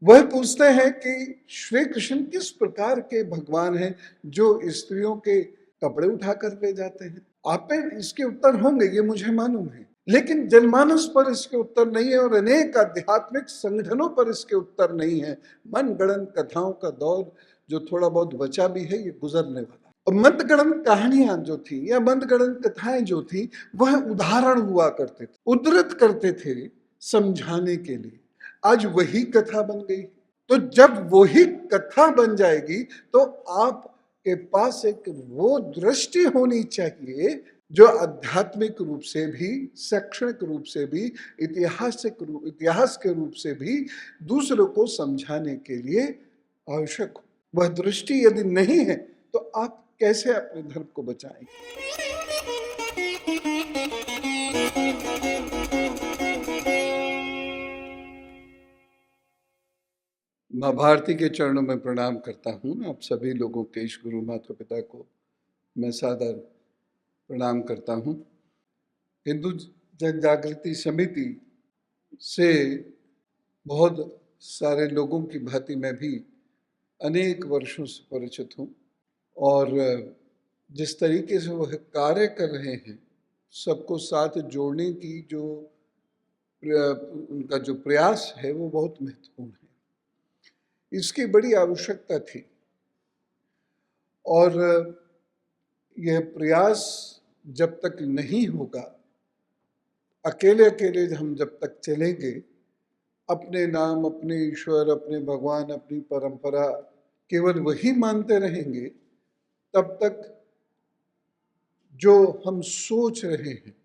वह पूछते हैं कि श्री कृष्ण किस प्रकार के भगवान हैं जो स्त्रियों के कपड़े उठाकर ले जाते हैं। आप पे इसके उत्तर होंगे, ये मुझे मालूम है, लेकिन जनमानस पर इसके उत्तर नहीं है और अनेक आध्यात्मिक संगठनों पर इसके उत्तर नहीं है। मनगढ़ंत कथाओं का दौर जो थोड़ा बहुत बचा भी है, ये गुजरने वाला। और मनगढ़ंत कहानियां जो थी या मनगढ़ंत कथाएं जो थी, वह उदाहरण हुआ करते थे, उद्धृत करते थे समझाने के लिए। आज वही कथा बन गई। तो जब वही कथा बन जाएगी तो आपके पास एक वो दृष्टि होनी चाहिए जो आध्यात्मिक रूप से भी, शैक्षणिक रूप से भी, इतिहास के रूप से भी दूसरों को समझाने के लिए आवश्यक हो। वह दृष्टि यदि नहीं है तो आप कैसे अपने धर्म को बचाएंगे? माँ भारती के चरणों में प्रणाम करता हूँ। आप सभी लोगों के ईश गुरु माता पिता को मैं सादर प्रणाम करता हूँ। हिंदू जन जागृति समिति से बहुत सारे लोगों की भांति मैं भी अनेक वर्षों से परिचित हूँ और जिस तरीके से वह कार्य कर रहे हैं, सबको साथ जोड़ने की जो उनका जो प्रयास है वो बहुत महत्वपूर्ण है। इसकी बड़ी आवश्यकता थी और यह प्रयास जब तक नहीं होगा, अकेले अकेले हम जब तक चलेंगे, अपने नाम, अपने ईश्वर, अपने भगवान, अपनी परंपरा केवल वही मानते रहेंगे, तब तक जो हम सोच रहे हैं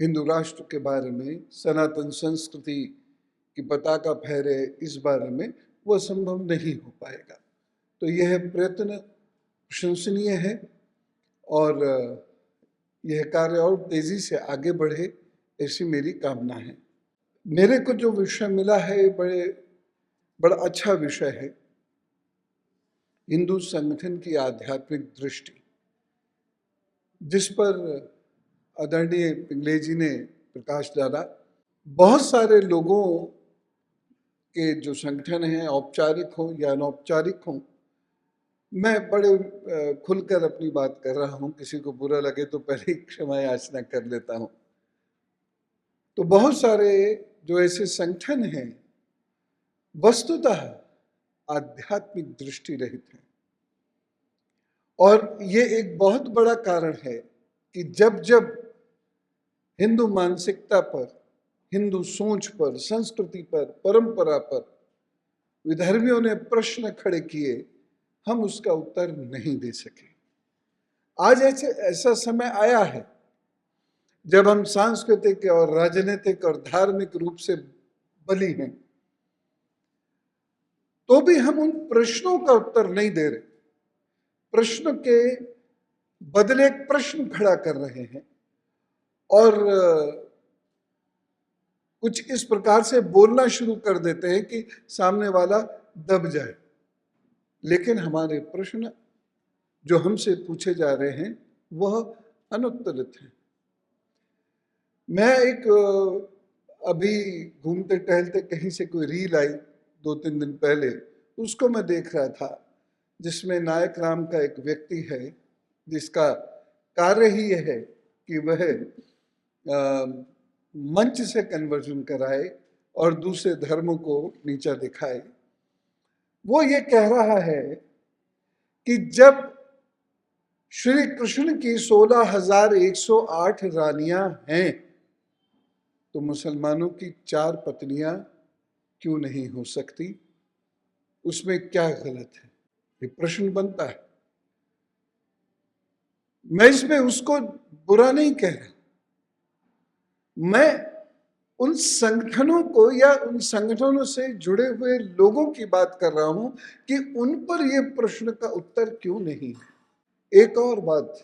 हिंदू राष्ट्र के बारे में, सनातन संस्कृति की पताका फहरे इस बारे में, वह संभव नहीं हो पाएगा। तो यह प्रयत्न प्रशंसनीय है और यह कार्य और तेजी से आगे बढ़े, ऐसी मेरी कामना है। मेरे को जो विषय मिला है बड़ा अच्छा विषय है, हिंदू संगठन की आध्यात्मिक दृष्टि, जिस पर आदरणीय पिंगले जी ने प्रकाश डाला। बहुत सारे लोगों के जो संगठन हैं, औपचारिक हों या अनौपचारिक हों, मैं बड़े खुलकर अपनी बात कर रहा हूं, किसी को बुरा लगे तो पहले ही क्षमा याचना कर लेता हूं। तो बहुत सारे जो ऐसे संगठन हैं वस्तुतः आध्यात्मिक दृष्टि रहित हैं और ये एक बहुत बड़ा कारण है कि जब जब हिंदू मानसिकता पर, हिंदू सोच पर, संस्कृति पर, परंपरा पर विधर्मियों ने प्रश्न खड़े किए, हम उसका उत्तर नहीं दे सके। आज ऐसा समय आया है जब हम सांस्कृतिक और राजनीतिक और धार्मिक रूप से बली हैं, तो भी हम उन प्रश्नों का उत्तर नहीं दे रहे। प्रश्न के बदले एक प्रश्न खड़ा कर रहे हैं और कुछ इस प्रकार से बोलना शुरू कर देते हैं कि सामने वाला दब जाए। लेकिन हमारे प्रश्न जो हमसे पूछे जा रहे हैं वह अनुत्तरित हैं। मैं एक अभी घूमते टहलते कहीं से कोई रील आई 2-3 दिन पहले, उसको मैं देख रहा था, जिसमें नायक राम का एक व्यक्ति है जिसका कार्य ही यह है कि वह मंच से कन्वर्जन कराए और दूसरे धर्मों को नीचा दिखाए। वो ये कह रहा है कि जब श्री कृष्ण की 16,108 रानियां हैं तो मुसलमानों की 4 पत्नियां क्यों नहीं हो सकती? उसमें क्या गलत है? ये प्रश्न बनता है। मैं इसमें उसको बुरा नहीं कह रहा, मैं उन संगठनों को या उन संगठनों से जुड़े हुए लोगों की बात कर रहा हूं कि उन पर यह प्रश्न का उत्तर क्यों नहीं है। एक और बात,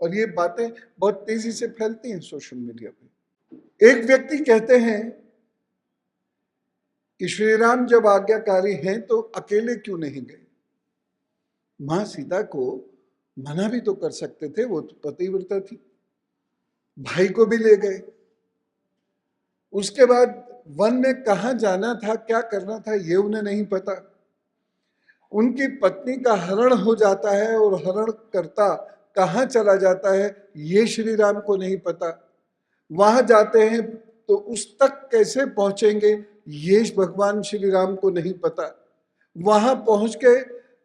और ये बातें बहुत तेजी से फैलती हैं सोशल मीडिया पे। एक व्यक्ति कहते हैं कि श्री राम जब आज्ञाकारी हैं तो अकेले क्यों नहीं गए? मां सीता को मना भी तो कर सकते थे, वो तो पतिव्रता थी, भाई को भी ले गए। उसके बाद वन में कहाँ जाना था, क्या करना था, ये उन्हें नहीं पता। उनकी पत्नी का हरण हो जाता है और हरण करता कहाँ चला जाता है, ये श्री राम को नहीं पता। वहां जाते हैं तो उस तक कैसे पहुंचेंगे, ये भगवान श्री राम को नहीं पता। वहां पहुंच के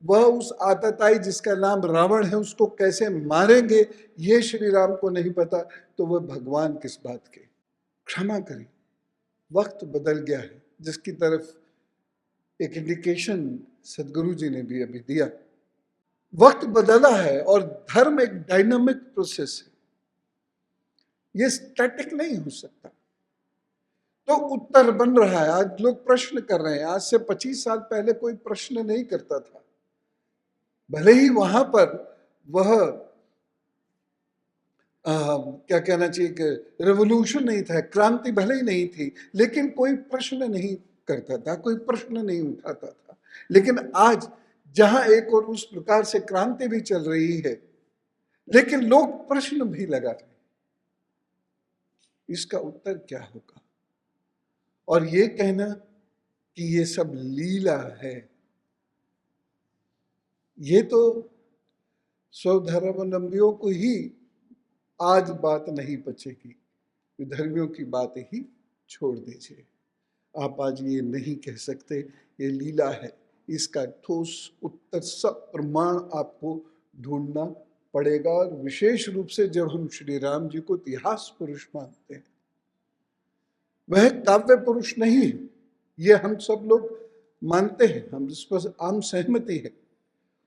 वह उस आतताई जिसका नाम रावण है उसको कैसे मारेंगे, ये श्री राम को नहीं पता। तो वह भगवान किस बात के। क्षमा करें, वक्त बदल गया है, जिसकी तरफ एक इंडिकेशन सदगुरु जी ने भी अभी दिया। वक्त बदला है और धर्म एक डायनामिक प्रोसेस है, ये स्टैटिक नहीं हो सकता। तो उत्तर बन रहा है, आज लोग प्रश्न कर रहे हैं। आज से 25 साल पहले कोई प्रश्न नहीं करता था, भले ही वहां पर वह क्या कहना चाहिए कि रेवोल्यूशन नहीं था, क्रांति भले ही नहीं थी, लेकिन कोई प्रश्न नहीं करता था, कोई प्रश्न नहीं उठाता था। लेकिन आज जहां एक और उस प्रकार से क्रांति भी चल रही है, लेकिन लोग प्रश्न भी लगा रहे हैं, इसका उत्तर क्या होगा। और ये कहना कि ये सब लीला है, ये तो स्वधर्मावलंबियों को ही आज बात नहीं बचेगी, विधर्मियों की बात ही छोड़ दीजिए। आप आज ये नहीं कह सकते ये लीला है, इसका ठोस उत्तर सब प्रमाण आपको ढूंढना पड़ेगा। और विशेष रूप से जब हम श्री राम जी को इतिहास पुरुष मानते हैं, वह काव्य पुरुष नहीं है, ये हम सब लोग मानते हैं, हम इस पर आम सहमति है।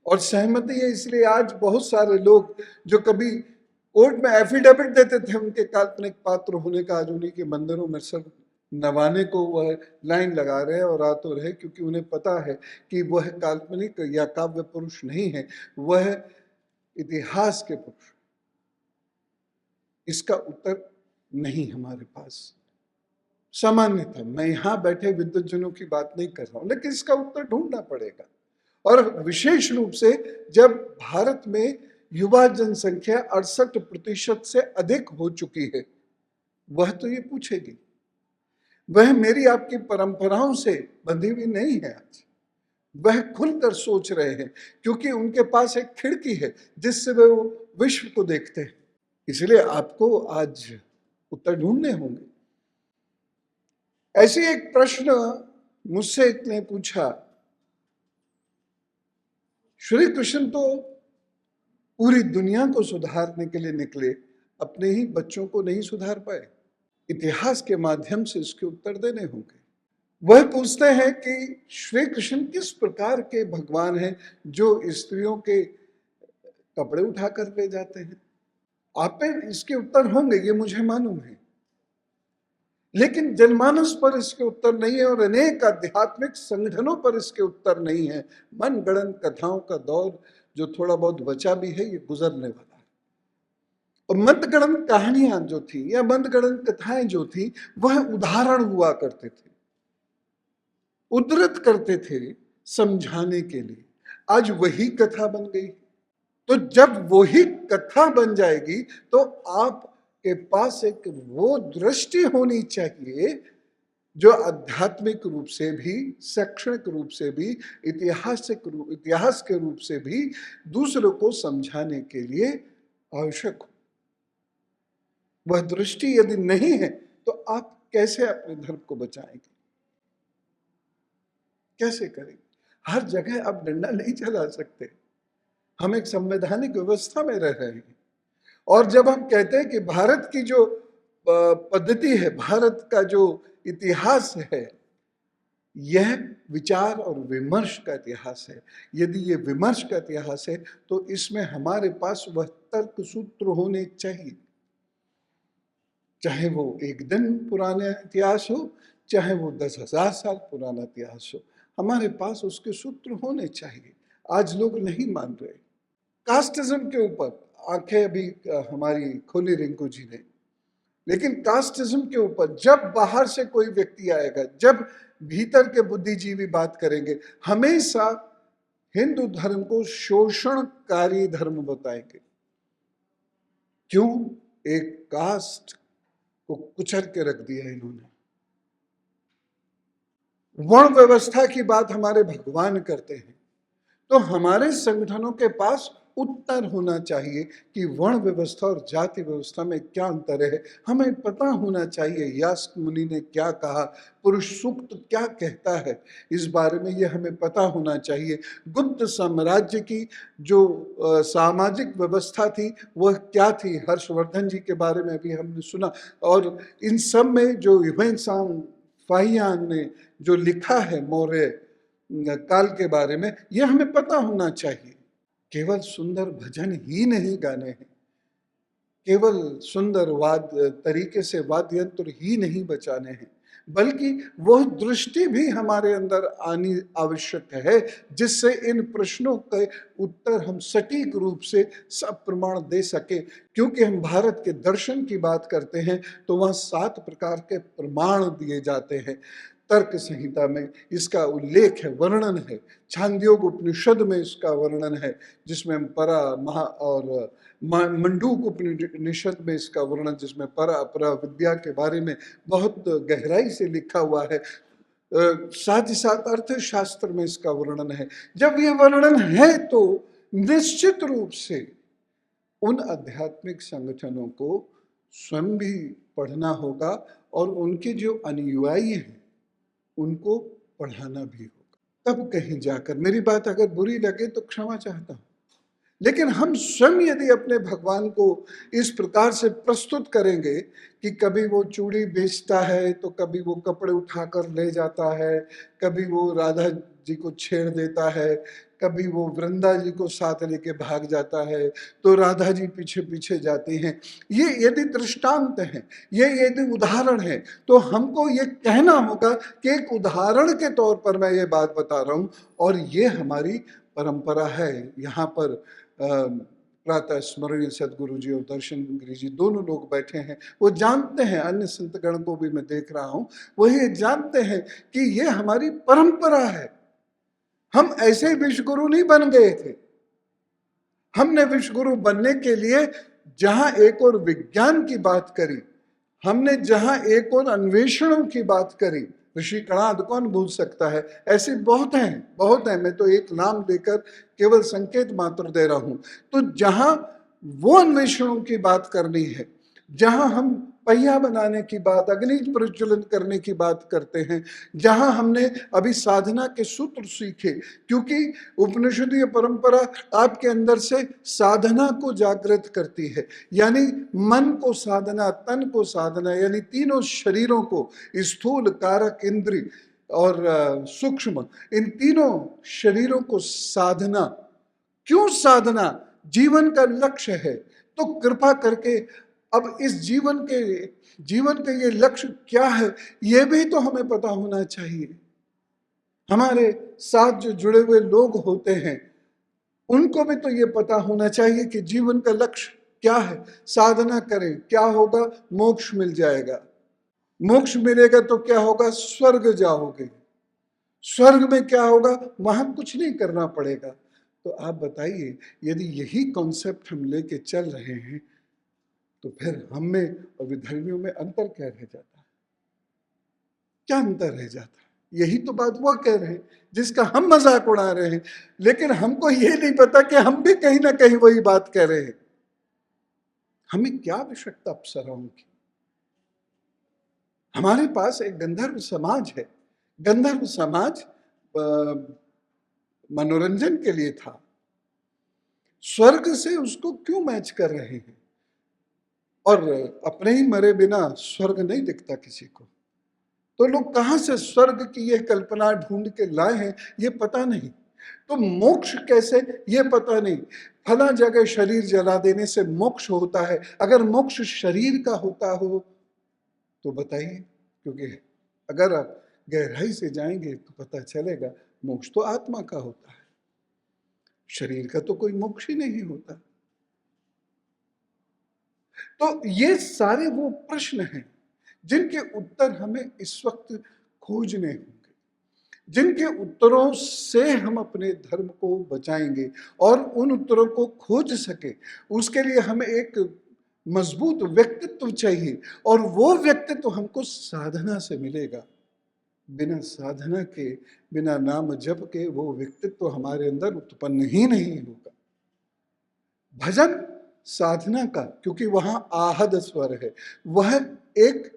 और सहमति है इसलिए आज बहुत सारे लोग जो कभी कोर्ट में एफिडेविट देते थे उनके काल्पनिक पात्र होने का, आज उन्हीं के मंदिरों में सब नवाने को वह लाइन लगा रहे हैं और आ तो रहे, क्योंकि उन्हें पता है कि वह काल्पनिक या काव्य पुरुष नहीं है, वह इतिहास के पुरुष। इसका उत्तर नहीं हमारे पास। सामान्यतः मैं यहां बैठे विद्वज्जनों की बात नहीं कर रहा हूं, लेकिन इसका उत्तर ढूंढना पड़ेगा। और विशेष रूप से जब भारत में युवा जनसंख्या 68% से अधिक हो चुकी है, वह तो ये पूछेगी। वह मेरी आपकी परंपराओं से बंधी हुई नहीं है। आज वह खुलकर सोच रहे हैं, क्योंकि उनके पास एक खिड़की है जिससे वे वो विश्व को देखते हैं। इसलिए आपको आज उत्तर ढूंढने होंगे। ऐसे एक प्रश्न मुझसे एक ने पूछा, श्री कृष्ण तो पूरी दुनिया को सुधारने के लिए निकले, अपने ही बच्चों को नहीं सुधार पाए। इतिहास के माध्यम से इसके उत्तर देने होंगे। वह पूछते हैं कि श्री कृष्ण किस प्रकार के भगवान हैं जो स्त्रियों के कपड़े उठाकर ले जाते हैं। आप पे इसके उत्तर होंगे, ये मुझे मालूम है, लेकिन जनमानस पर इसके उत्तर नहीं है और अनेक आध्यात्मिक संगठनों पर इसके उत्तर नहीं है। मनगढ़ंत कथाओं का दौर जो थोड़ा बहुत बचा भी है, ये गुजरने वाला है। और मनगढ़ंत कहानियां जो थी या मनगढ़ंत कथाएं जो थी, वह उदाहरण हुआ करते थे, उद्धृत करते थे समझाने के लिए। आज वही कथा बन गई। तो जब वही कथा बन जाएगी तो आप के पास एक वो दृष्टि होनी चाहिए जो आध्यात्मिक रूप से भी, शैक्षणिक रूप से भी, इतिहास के रूप से भी दूसरों को समझाने के लिए आवश्यक हो। वह दृष्टि यदि नहीं है तो आप कैसे अपने धर्म को बचाएंगे, कैसे करेंगे। हर जगह आप डंडा नहीं चला सकते। हम एक संवैधानिक व्यवस्था में रह रहे हैं। और जब हम कहते हैं कि भारत की जो पद्धति है, भारत का जो इतिहास है, यह विचार और विमर्श का इतिहास है। यदि ये विमर्श का इतिहास है तो इसमें हमारे पास वह तर्क सूत्र होने चाहिए, चाहे वो एक दिन पुराना इतिहास हो, चाहे वो 10,000 साल पुराना इतिहास हो, हमारे पास उसके सूत्र होने चाहिए। आज लोग नहीं मान रहे। कास्टिज्म के ऊपर आंखें अभी हमारी खोली रिंकू जी ने, लेकिन कास्टिज्म के ऊपर जब बाहर से कोई व्यक्ति आएगा, जब भीतर के बुद्धिजीवी बात करेंगे, हमेशा हिंदू धर्म को शोषणकारी धर्म बताएंगे। क्यों? एक कास्ट को कुचल के रख दिया इन्होंने। वर्ण व्यवस्था की बात हमारे भगवान करते हैं, तो हमारे संगठनों के पास उत्तर होना चाहिए कि वर्ण व्यवस्था और जाति व्यवस्था में क्या अंतर है। हमें पता होना चाहिए यास्क मुनि ने क्या कहा, पुरुष सूक्त क्या कहता है, इस बारे में ये हमें पता होना चाहिए। गुप्त साम्राज्य की जो सामाजिक व्यवस्था थी वह क्या थी, हर्षवर्धन जी के बारे में भी हमने सुना। और इन सब में जो ह्वेनसांग फाहियान ने जो लिखा है मौर्य काल के बारे में, यह हमें पता होना चाहिए। केवल सुंदर भजन ही नहीं गाने हैं, केवल सुंदर तरीके से वाद्य यंत्र ही नहीं बजाने हैं, बल्कि वह दृष्टि भी हमारे अंदर आनी आवश्यक है जिससे इन प्रश्नों के उत्तर हम सटीक रूप से सब प्रमाण दे सके। क्योंकि हम भारत के दर्शन की बात करते हैं तो वहाँ 7 प्रकार के प्रमाण दिए जाते हैं। तर्क संहिता में इसका उल्लेख है, वर्णन है। छांदोग्य उपनिषद में इसका वर्णन है, जिसमें परा महा और मंडूक उपनिषद में इसका वर्णन, जिसमें परा अपरा विद्या के बारे में बहुत गहराई से लिखा हुआ है। साथ ही साथ अर्थशास्त्र में इसका वर्णन है। जब ये वर्णन है तो निश्चित रूप से उन आध्यात्मिक संगठनों को स्वयं भी पढ़ना होगा और उनके जो अनुयायी हैं उनको पढ़ाना भी होगा। तब कहीं जाकर, मेरी बात अगर बुरी लगे तो क्षमा चाहता हूं, लेकिन हम स्वयं यदि अपने भगवान को इस प्रकार से प्रस्तुत करेंगे कि कभी वो चूड़ी बेचता है तो कभी वो कपड़े उठाकर ले जाता है, कभी वो राधा जी को छेड़ देता है, कभी वो वृंदा जी को साथ लेके भाग जाता है, तो राधा जी पीछे पीछे जाती हैं, ये यदि दृष्टांत है, ये यदि उदाहरण है, तो हमको ये कहना होगा कि एक उदाहरण के तौर पर मैं ये बात बता रहा हूँ और ये हमारी परंपरा है। यहाँ पर प्रातः स्मरणीय सदगुरु जी और दर्शन गिरी जी दोनों लोग बैठे हैं, वो जानते हैं, अन्य संतगण को भी मैं देख रहा हूँ, वो ये जानते हैं कि ये हमारी परंपरा है। हम ऐसे विश्वगुरु नहीं बन गए थे। हमने विश्वगुरु बनने के लिए जहां एक और विज्ञान की बात करी, हमने जहां एक और अन्वेषणों की बात करी, ऋषि कणाद कौन भूल सकता है, ऐसे बहुत हैं, बहुत हैं। मैं तो एक नाम देकर केवल संकेत मात्र दे रहा हूं। तो जहां वो अन्वेषणों की बात करनी है, जहां हम पहिया बनाने की बात, अग्नि प्रज्वलन करने की बात करते हैं, जहां हमने अभी साधना के सूत्र सीखे, क्योंकि उपनिषदीय परंपरा आपके अंदर से साधना को जागृत करती है, यानी मन को साधना, तन को साधना, यानी तीनों शरीरों को, स्थूल, कारक, इंद्रिय और सूक्ष्म, इन तीनों शरीरों को साधना। क्यों साधना? जीवन का लक्ष्य है। तो कृपा करके अब इस जीवन के ये लक्ष्य क्या है, ये भी तो हमें पता होना चाहिए। हमारे साथ जो जुड़े हुए लोग होते हैं उनको भी तो ये पता होना चाहिए कि जीवन का लक्ष्य क्या है। साधना करें, क्या होगा? मोक्ष मिल जाएगा। मोक्ष मिलेगा तो क्या होगा? स्वर्ग जाओगे। स्वर्ग में क्या होगा? वहां कुछ नहीं करना पड़ेगा। तो आप बताइए, यदि यही कॉन्सेप्ट हम लेके चल रहे हैं तो फिर हम में और विधर्मियों में अंतर क्या रह जाता है? क्या अंतर रह जाता है? यही तो बात वो कह रहे हैं जिसका हम मजाक उड़ा रहे हैं, लेकिन हमको ये नहीं पता कि हम भी कहीं ना कहीं वही बात कह रहे हैं। हमें क्या आवश्यकता अप्सराओं की? हमारे पास एक गंधर्व समाज है। गंधर्व समाज मनोरंजन के लिए था। स्वर्ग से उसको क्यों मैच कर रहे हैं? और अपने ही मरे बिना स्वर्ग नहीं दिखता किसी को, तो लोग कहां से स्वर्ग की ये कल्पना ढूंढ के लाए हैं ये पता नहीं। तो मोक्ष कैसे, ये पता नहीं। फला जगह शरीर जला देने से मोक्ष होता है। अगर मोक्ष शरीर का होता हो तो बताइए, क्योंकि अगर आप गहराई से जाएंगे तो पता चलेगा मोक्ष तो आत्मा का होता है, शरीर का तो कोई मोक्ष ही नहीं होता। तो ये सारे वो प्रश्न हैं जिनके उत्तर हमें इस वक्त खोजने होंगे, जिनके उत्तरों से हम अपने धर्म को बचाएंगे। और उन उत्तरों को खोज सके उसके लिए हमें एक मजबूत व्यक्तित्व चाहिए, और वो व्यक्तित्व हमको साधना से मिलेगा। बिना साधना के, बिना नाम जप के वो व्यक्तित्व तो हमारे अंदर उत्पन्न ही नहीं होगा। भजन साधना का, क्योंकि वहां आहद स्वर है, वह एक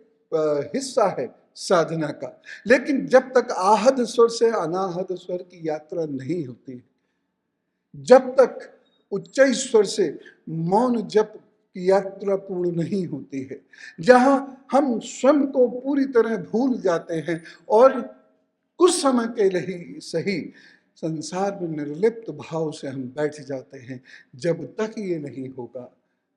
हिस्सा है साधना का। लेकिन जब तक आहद स्वर से अनाहद स्वर की यात्रा नहीं होती है, जब तक उच्च स्वर से मौन जप की यात्रा पूर्ण नहीं होती है, जहां हम स्वयं को पूरी तरह भूल जाते हैं और कुछ समय के लिए सही संसार में निर्लिप्त भाव से हम बैठ जाते हैं, जब तक ये नहीं होगा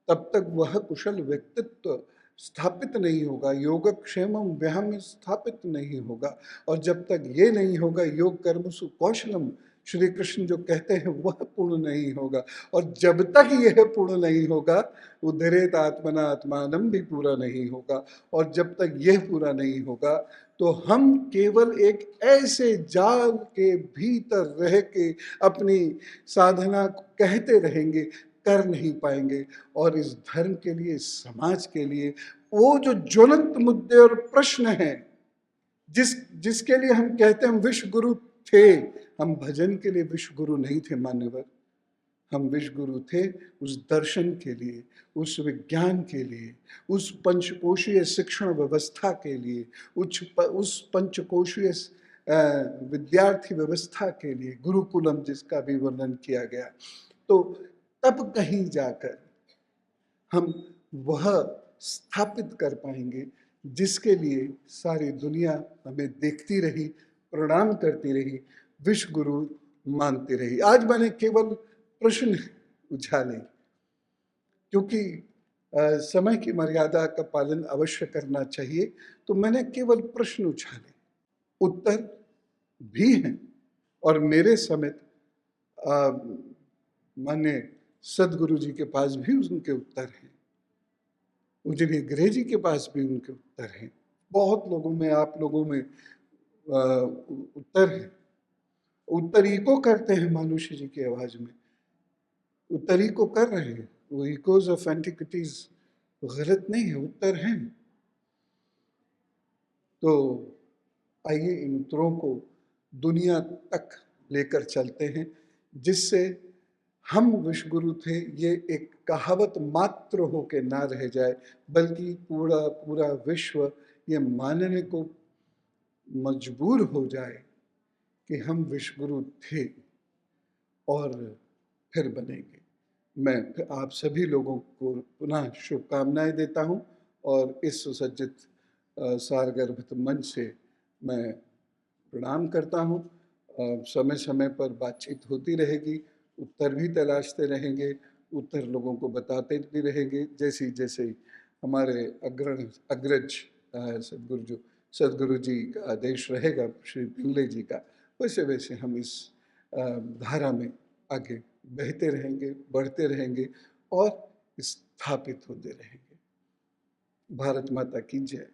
तब तक वह कुशल व्यक्तित्व स्थापित नहीं होगा, योगक्षेमम व्यायाम स्थापित नहीं होगा। और जब तक ये नहीं होगा, योग कर्मसु कौशलम श्री कृष्ण जो कहते हैं वह पूर्ण नहीं होगा। और जब तक यह पूर्ण नहीं होगा, उद्धरेत आत्मना आत्मानम भी पूरा नहीं होगा। और जब तक यह पूरा नहीं होगा तो हम केवल एक ऐसे जाल के भीतर रह के अपनी साधना कहते रहेंगे, कर नहीं पाएंगे। और इस धर्म के लिए, समाज के लिए वो जो ज्वलंत मुद्दे और प्रश्न हैं, जिसके लिए हम कहते हैं हम विश्व गुरु थे, हम भजन के लिए विश्व गुरु नहीं थे मान्यवर। हम विश्व गुरु थे उस दर्शन के लिए, उस विज्ञान के लिए, उस पंचकोशीय शिक्षण व्यवस्था के लिए, उस पंचकोशीय विद्यार्थी व्यवस्था के लिए, गुरुकुलम जिसका भी वर्णन किया गया। तो तब कहीं जाकर हम वह स्थापित कर पाएंगे जिसके लिए सारी दुनिया हमें देखती रही, प्रणाम करती रही, विश्व गुरु मानती रही। आज मैंने केवल प्रश्न उछाले, क्योंकि समय की मर्यादा का पालन अवश्य करना चाहिए, तो मैंने केवल प्रश्न उछाले, उत्तर भी हैं। और मेरे समेत मान्य सदगुरु जी के पास भी उनके उत्तर हैं, पूजनीय गृह जी के पास भी उनके उत्तर हैं, बहुत लोगों में, आप लोगों में उत्तर है। उत्तर इको करते हैं मानुष्य जी की आवाज में, उत्तर इको कर रहे हैं, वो इकोज ऑफ एंटिक्विटीज गलत नहीं है, उत्तर हैं। तो आइए इन उत्तरों को दुनिया तक लेकर चलते हैं, जिससे हम विश्व गुरु थे ये एक कहावत मात्र होके ना रह जाए, बल्कि पूरा पूरा विश्व ये मानने को मजबूर हो जाए कि हम विश्व गुरु थे और फिर बनेंगे। मैं आप सभी लोगों को पुनः शुभकामनाएं देता हूं और इस सुसज्जित सारगर्भित मंच से मैं प्रणाम करता हूं। समय समय पर बातचीत होती रहेगी, उत्तर भी तलाशते रहेंगे, उत्तर लोगों को बताते भी रहेंगे, जैसे जैसे हमारे अग्रज सदगुरु जी का आदेश रहेगा, श्री पिंगले जी का, वैसे वैसे हम इस धारा में आगे बहते रहेंगे, बढ़ते रहेंगे और स्थापित होते रहेंगे। भारत माता की जय।